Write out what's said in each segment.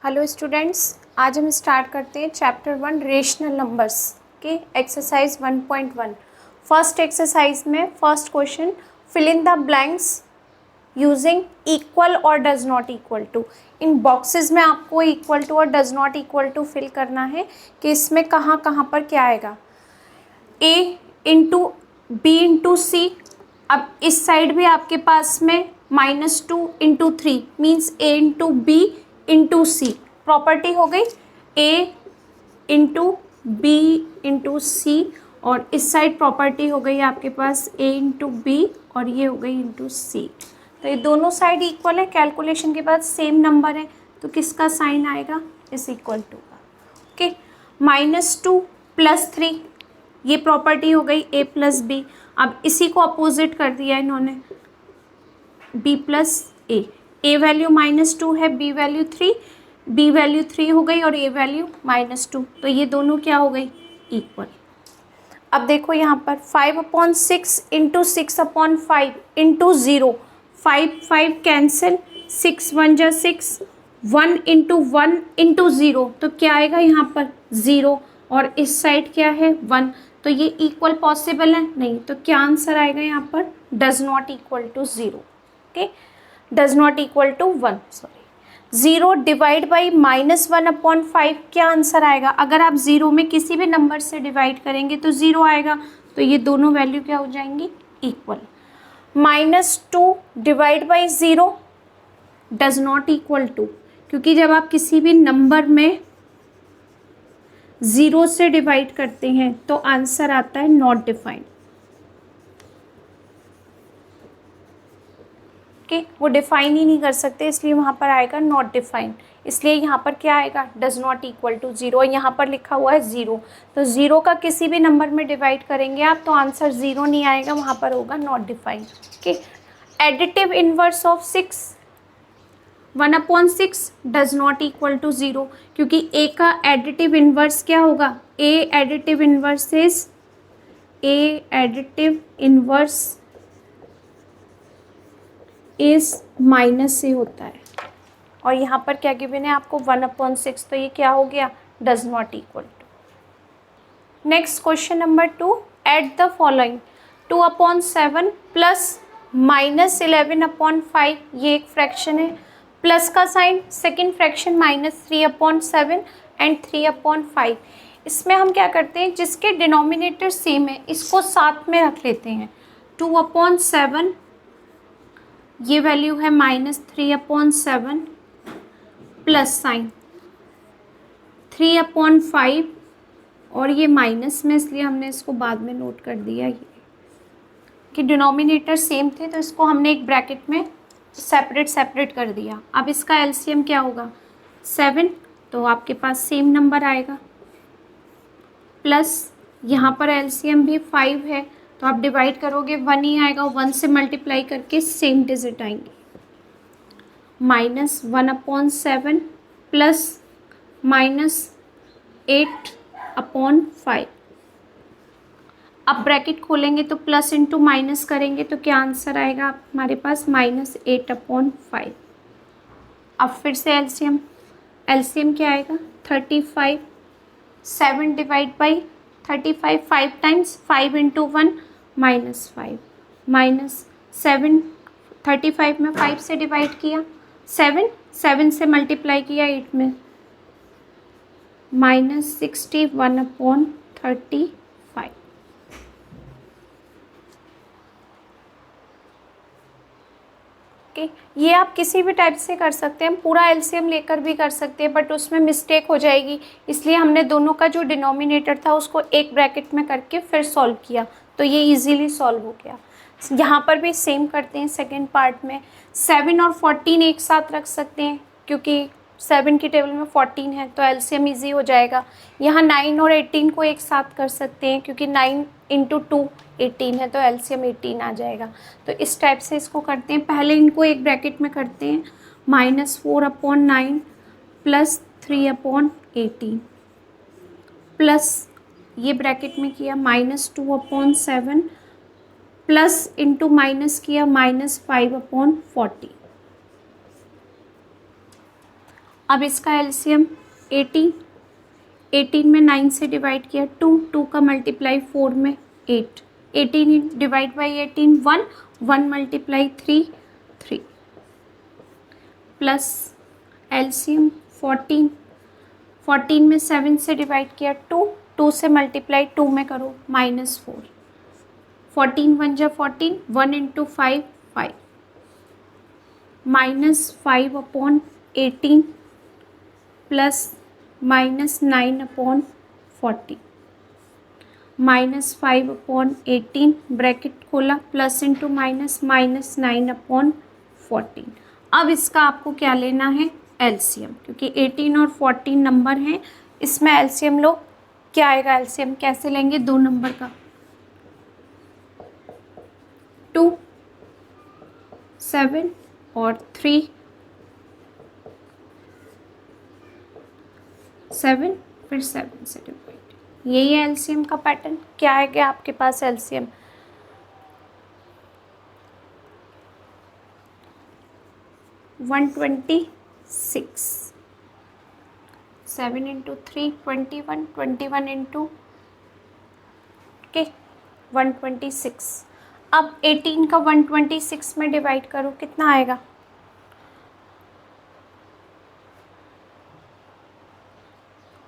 Hello students, आज हम start करते हैं चैप्टर 1 रेशनल नंबर्स के एक्सरसाइज 1.1। फर्स्ट एक्सरसाइज में first question, fill in the blanks using equal और डज नॉट इक्वल टू। इन बॉक्सेस में आपको इक्वल टू और does not equal to fill करना है कि इसमें कहाँ कहाँ पर क्या आएगा। a into B into C. अब इस साइड भी आपके पास में -2 into 3 means a into B into C. Property हो गई a into B into C, और इस साइड प्रॉपर्टी हो गई आपके पास a इंटू बी और ये हो गई इंटू सी। तो ये दोनों साइड इक्वल है, कैलकुलेशन के बाद सेम नंबर है, तो किसका साइन आएगा, इस इक्वल टू का। ओके, -2 + 3 ये प्रॉपर्टी हो गई a प्लस बी। अब इसी को अपोजिट कर दिया इन्होंने, b प्लस ए वैल्यू -2 है, b वैल्यू 3, b वैल्यू 3 हो गई और a वैल्यू -2, तो ये दोनों क्या हो गई, इक्वल। अब देखो यहाँ पर 5/6 इंटू 6/5 इंटू 0, 5 कैंसिल, 6 1 जा 6, 1 इंटू 1 इंटू 0, तो क्या आएगा यहाँ पर 0, और इस साइड क्या है 1, तो ये इक्वल पॉसिबल है नहीं, तो क्या आंसर आएगा यहाँ पर, does not equal to 0। Okay, does not equal to 1, sorry. 0 divide by -1/5 क्या आंसर आएगा। अगर आप 0 में किसी भी नंबर से डिवाइड करेंगे तो 0 आएगा, तो ये दोनों वैल्यू क्या हो जाएंगी, equal. -2 divide by 0 does not equal to, क्योंकि जब आप किसी भी नंबर में 0 से डिवाइड करते हैं तो आंसर आता है नॉट डिफाइंड। वो डिफाइन ही नहीं कर सकते, इसलिए वहाँ पर आएगा नॉट डिफाइंड, इसलिए यहाँ पर क्या आएगा, डज नॉट इक्वल टू 0, और यहाँ पर लिखा हुआ है 0, तो 0 का किसी भी नंबर में डिवाइड करेंगे आप तो आंसर 0 नहीं आएगा, वहाँ पर होगा not defined. Okay, additive inverse of 6 1/6 does not equal to 0, क्योंकि a का एडिटिव इनवर्स क्या होगा, a एडिटिव इनवर्स इज इस माइनस से होता है, और यहाँ पर क्या गिवन है आपको 1/6, तो ये क्या हो गया, does not equal to. Next question number 2, at the following 2/7 plus -11/5, ये एक फ्रैक्शन है, प्लस का साइन, सेकेंड फ्रैक्शन -3/7 एंड 3/5। इसमें हम क्या करते हैं, जिसके डिनोमिनेटर सेम है इसको साथ में रख लेते हैं। 2/7 ये वैल्यू है -3/7 प्लस साइन 3/5, और ये माइनस में इसलिए हमने इसको बाद में नोट कर दिया, ये कि डिनोमिनेटर सेम थे तो इसको हमने एक ब्रैकेट में सेपरेट कर दिया। अब इसका एलसीएम क्या होगा 7, तो आपके पास सेम नंबर आएगा, प्लस यहाँ पर एलसीएम भी 5 है, तो आप डिवाइड करोगे 1 ही आएगा, 1 से मल्टीप्लाई करके सेम डिजिट आएंगे, -1/7 प्लस -8/5। अब ब्रैकेट खोलेंगे तो प्लस इंटू माइनस करेंगे तो क्या आंसर आएगा हमारे पास, -8/5। अब फिर से एलसीएम क्या आएगा 35, 7 डिवाइड बाई 35, 5 टाइम्स 5 इंटू 1 -5, -7, 35 में 5 से डिवाइड किया, 7 से मल्टीप्लाई किया 8 में, -61/35। ओके, ये आप किसी भी टाइप से कर सकते हैं, पूरा एलसीएम लेकर भी कर सकते हैं, बट उसमें मिस्टेक हो जाएगी, इसलिए हमने दोनों का जो डिनोमिनेटर था उसको एक ब्रैकेट में करके फिर सॉल्व किया, तो ये इजीली सॉल्व हो गया। यहाँ पर भी सेम करते हैं, सेकेंड पार्ट में 7 और 14 एक साथ रख सकते हैं, क्योंकि 7 की टेबल में 14 है तो एलसीएम ईजी हो जाएगा। यहाँ 9 और 18 को एक साथ कर सकते हैं, क्योंकि 9 इंटू 2 18 है, तो एलसीएम 18 आ जाएगा। तो इस टाइप से इसको करते हैं, पहले इनको एक ब्रैकेट में करते हैं, -4/9 प्लस 3/18 प्लस ये ब्रैकेट में किया -2/7 प्लस इंटू माइनस किया -5/40। अब इसका एलसीएम 18, 18 में 9 से डिवाइड किया 2, 2 का मल्टीप्लाई 4 में 8, 18 divide by 18 1, 1 multiply 3 3, plus LCM 14, 14 में 7 से डिवाइड किया 2, 2 से मल्टीप्लाई 2 में करो -4, 14 1 जा 14, 1 into 5 5, -5 upon 18 plus -9 upon 40, -5 upon 18 bracket खोला प्लस इंटू माइनस -9 अपॉन 14। अब इसका आपको क्या लेना है एलसीएम, क्योंकि 18 और 14 नंबर हैं, इसमें एलसीएम लो। क्या आएगा एलसीएम, कैसे लेंगे, दो नंबर का 2 7 और 3 7, फिर 7 से डिवाइड। यही है एलसीएम का पैटर्न। क्या आएगा आपके पास एलसीएम, 126, 7 इंटू 3 21, 21 इंटू 126। अब 18 का 126 में डिवाइड करो, कितना आएगा,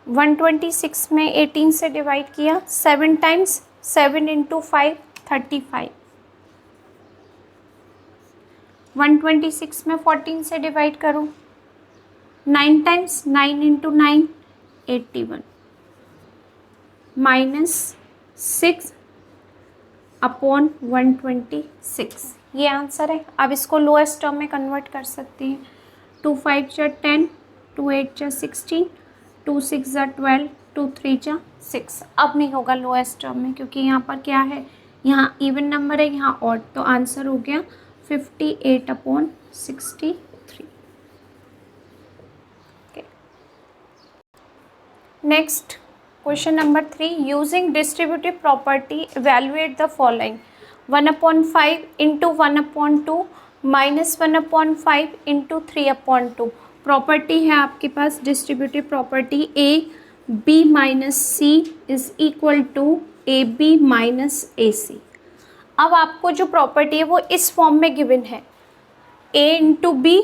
126 में 18 से डिवाइड किया 7 टाइम्स, 7 इंटू 5 35, 126 में 14 से डिवाइड करो 9 टाइम्स, 9 इंटू 9 81, -6 अपॉन 126। ये आंसर है। अब इसको लोएस्ट टर्म में कन्वर्ट कर सकते हैं। 2 5 जा 10, 2 8 जा 16, 2 6 जा 12, 2 3 जा 6। अब नहीं होगा लोएस्ट टर्म में, क्योंकि यहाँ पर क्या है, यहाँ इवन नंबर है, यहाँ ऑड, तो आंसर हो गया 58 upon 63। Next question number 3, using distributive property evaluate the following, 1/5 into 1/2 -1/5 into 3/2। Property है आपके पास distributive property AB minus C is equal to AB minus AC। अब आपको जो प्रॉपर्टी है वो इस फॉर्म में गिवन है, A into B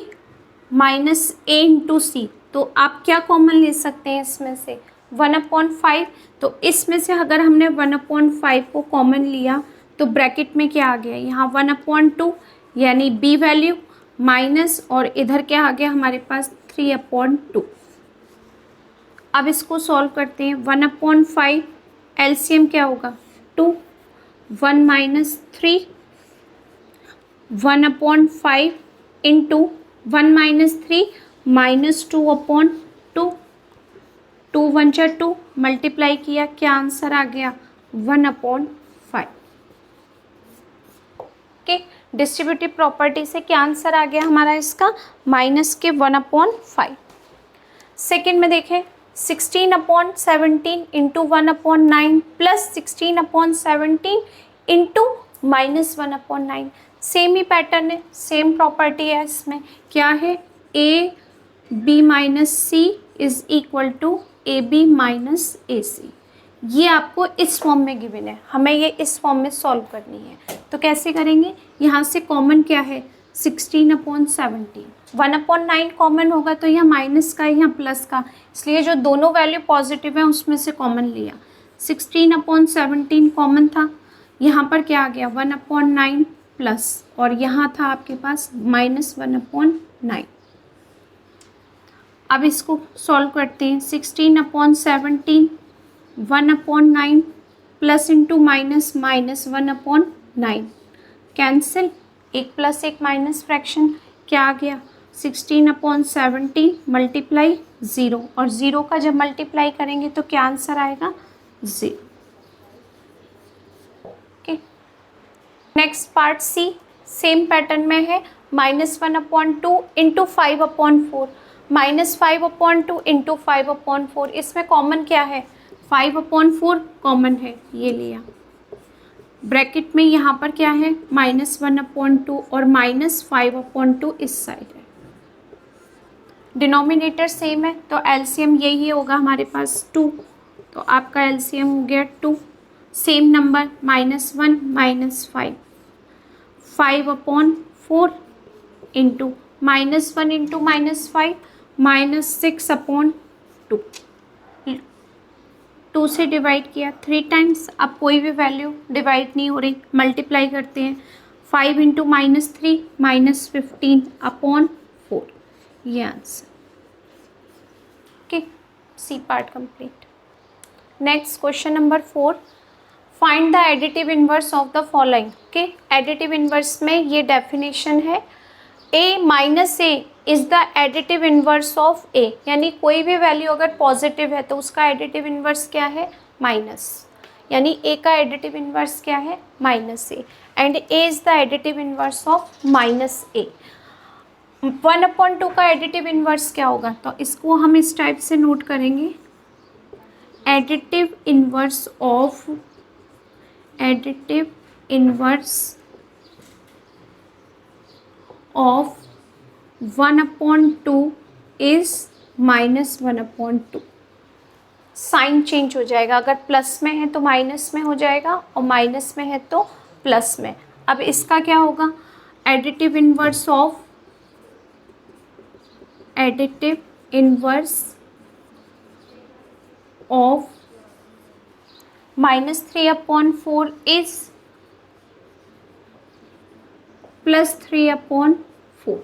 minus A into C। तो आप क्या कॉमन ले सकते हैं इसमें से, 1/5। तो इसमें से अगर हमने 1/5 को कॉमन लिया तो ब्रैकेट में क्या आ गया, यहाँ 1/2 यानी B वैल्यू माइनस, और इधर क्या आ गया हमारे पास 3/2। अब इसको सॉल्व करते हैं। 1/5 एलसीएम क्या होगा 2, 1 माइनस 3, 1/5 इंटू 1 माइनस 3 -2/2, 2 1 जा 2 मल्टीप्लाई किया, क्या आंसर आ गया 1/5। ओके, डिस्ट्रीब्यूटिव प्रॉपर्टी से क्या आंसर आ गया हमारा इसका, माइनस के 1/5। सेकेंड में देखें 16/17 इंटू 1/9 प्लस 16/17 इंटू -1/9। सेम ही पैटर्न है, सेम प्रॉपर्टी है इसमें। क्या है, AB minus C is equal to AB minus AC। ये आपको इस फॉर्म में गिवन है, हमें ये इस फॉर्म में सॉल्व करनी है। तो कैसे करेंगे, यहाँ से कॉमन क्या है 16/17, 1/9 कॉमन होगा तो यहाँ माइनस का है, यहाँ प्लस का, इसलिए जो दोनों वैल्यू पॉजिटिव है उसमें से कॉमन लिया। 16/17 कॉमन था, यहाँ पर क्या आ गया 1/9 प्लस, और यहाँ था आपके पास -1/9। अब इसको सॉल्व करते हैं। 16/17 1/9 plus into minus -1/9 cancel, 1 plus 1 minus fraction, क्या आ गया 16/17 मल्टीप्लाई 0, और 0 का जब मल्टीप्लाई करेंगे तो क्या आंसर आएगा 0। Okay, next part C same pattern में है, -1/2 इंटू 5/4, -5/2 इंटू 5/4। इसमें कॉमन क्या है 5/4 कॉमन है, ये लिया। ब्रैकेट में यहाँ पर क्या है -1/2 और -5/2 इस साइड है। डिनोमिनेटर सेम है तो एलसीएम यही होगा हमारे पास 2, तो आपका एलसीएम हो गया 2। सेम नंबर -1 -5, 5/4 इंटू -1 इंटू -5 -6/2, 2 से डिवाइड किया 3 टाइम्स। अब कोई भी वैल्यू डिवाइड नहीं हो रही, मल्टीप्लाई करते हैं। 5 इंटू -3 -15/4, ये answer. Okay, C part complete. Next question number 4, find the additive inverse of the following. Okay, additive inverse में ये डेफिनेशन है, a minus A is the additive inverse of a, यानी कोई भी वैल्यू अगर पॉजिटिव है तो उसका एडिटिव इनवर्स क्या है, माइनस, यानी a का एडिटिव इनवर्स क्या है, -a, and a is the additive inverse of -a। 1/2 का एडिटिव इनवर्स क्या होगा, तो इसको हम इस टाइप से नोट करेंगे, additive inverse of 1/2 is -1/2। Sign change हो जाएगा, अगर प्लस में है तो माइनस में हो जाएगा और माइनस में है तो प्लस में। अब इसका क्या होगा, एडिटिव इनवर्स ऑफ -3/4 इज +3/4,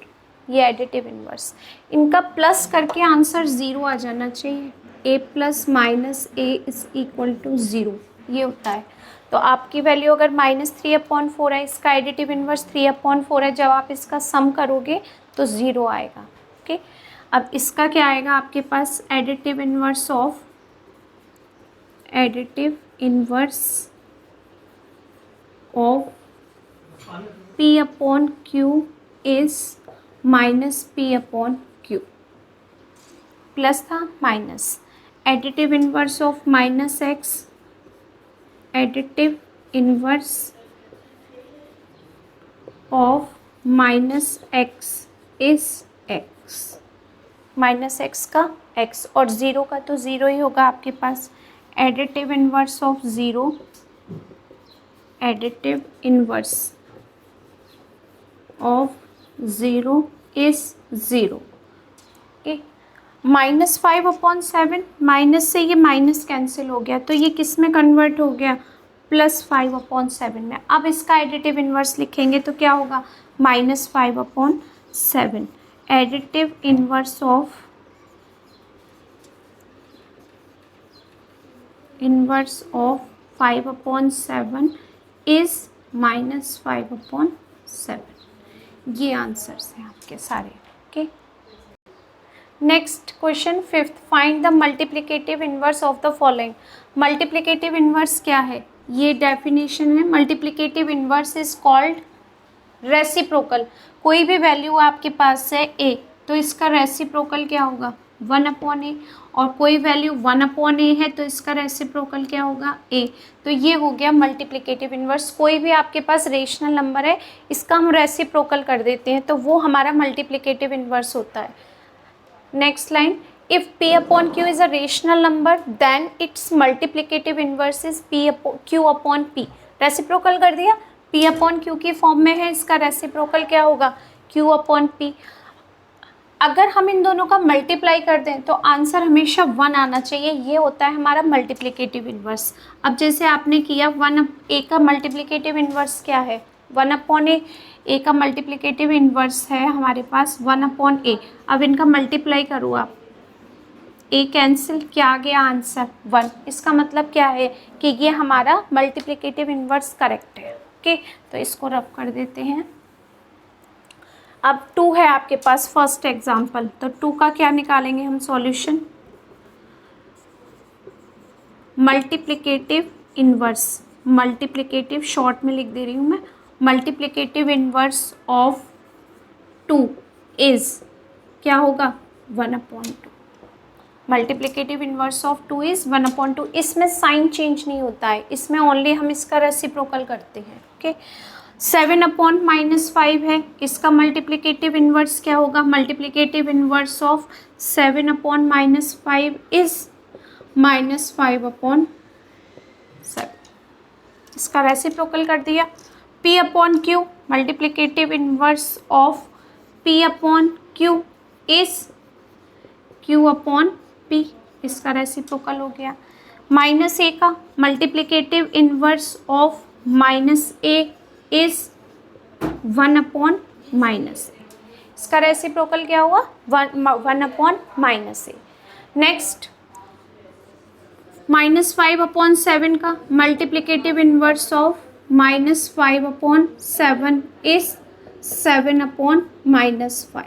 ये एडिटिव इनवर्स। इनका प्लस करके आंसर 0 आ जाना चाहिए, a + -a = 0, ये होता है। तो आपकी वैल्यू अगर -3/4 है, इसका एडिटिव इनवर्स 3/4 है, जब आप इसका सम करोगे तो 0 आएगा। ओके, अब इसका क्या आएगा आपके पास, additive inverse of P/Q is -P/Q, plus था minus, additive inverse of -x, additive inverse of -x is x, -x का x और 0 का तो 0 ही होगा आपके पास। Additive inverse of 0, additive inverse of 0 is 0। Okay, -5/7, minus से ये माइनस कैंसिल हो गया तो ये किस में कन्वर्ट हो गया, +5/7 में। अब इसका एडिटिव इनवर्स लिखेंगे तो क्या होगा, -5/7, एडिटिव इनवर्स ऑफ 5/7 इज -5/7। ये आंसर्स हैं आपके सारे। Okay, next question 5th, find the multiplicative inverse of the following. Multiplicative inverse क्या है, ये डेफिनेशन है, multiplicative inverse is called reciprocal. कोई भी वैल्यू आपके पास है a, तो इसका रेसिप्रोकल क्या होगा, 1/a, और कोई वैल्यू 1/a है तो इसका रेसिप्रोकल क्या होगा, a। तो ये हो गया मल्टीप्लिकेटिव इनवर्स। कोई भी आपके पास रेशनल नंबर है, इसका हम रेसिप्रोकल कर देते हैं तो वो हमारा मल्टीप्लिकेटिव इनवर्स होता है। Next line, if P/Q is a rational number then its multiplicative inverse is Q/P। Reciprocal कर दिया, P/Q की फॉर्म में है, इसका रेसिप्रोकल क्या होगा, Q/P। अगर हम इन दोनों का मल्टीप्लाई कर दें तो आंसर हमेशा 1 आना चाहिए, ये होता है हमारा मल्टीप्लिकेटिव इनवर्स। अब जैसे आपने किया, 1a का मल्टीप्लिकेटिव इनवर्स क्या है, 1/a, a का मल्टीप्लिकेटिव इनवर्स है हमारे पास 1/a। अब इनका मल्टीप्लाई करो आप, a कैंसिल, क्या आ गया आंसर 1। इसका मतलब क्या है कि ये हमारा मल्टीप्लिकेटिव इनवर्स करेक्ट है। ओके, तो इसको रफ कर देते हैं। अब 2 है आपके पास फर्स्ट एग्जाम्पल, तो 2 का क्या निकालेंगे हम solution, multiplicative inverse, multiplicative short में लिख दे रही हूँ मैं, मल्टीप्लिकेटिव इनवर्स ऑफ 2 इज क्या होगा, 1/2। Multiplicative inverse of 2 is 1/2। इसमें साइन चेंज नहीं होता है, इसमें ओनली हम इसका रेसिप्रोकल करते हैं। ओके, 7/-5 है, इसका मल्टीप्लिकेटिव इन्वर्स क्या होगा? Multiplicative inverse of 7/-5 is -5/7। इसका रेसिप्रोकल कर दिया। P/Q, multiplicative inverse of P/Q is Q/P, इसका रेसिप्रोकल हो गया। -A का multiplicative inverse of -A is 1/-A, इसका रेसिप्रोकल क्या हुआ? 1/-A। नेक्स्ट -5/7 का मल्टीप्लिकेटिव इन्वर्स ऑफ -5/7 इज 7/-5,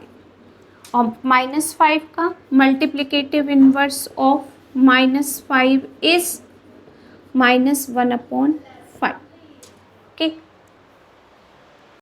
और -5 का multiplicative inverse of -5 is -1/5। Okay,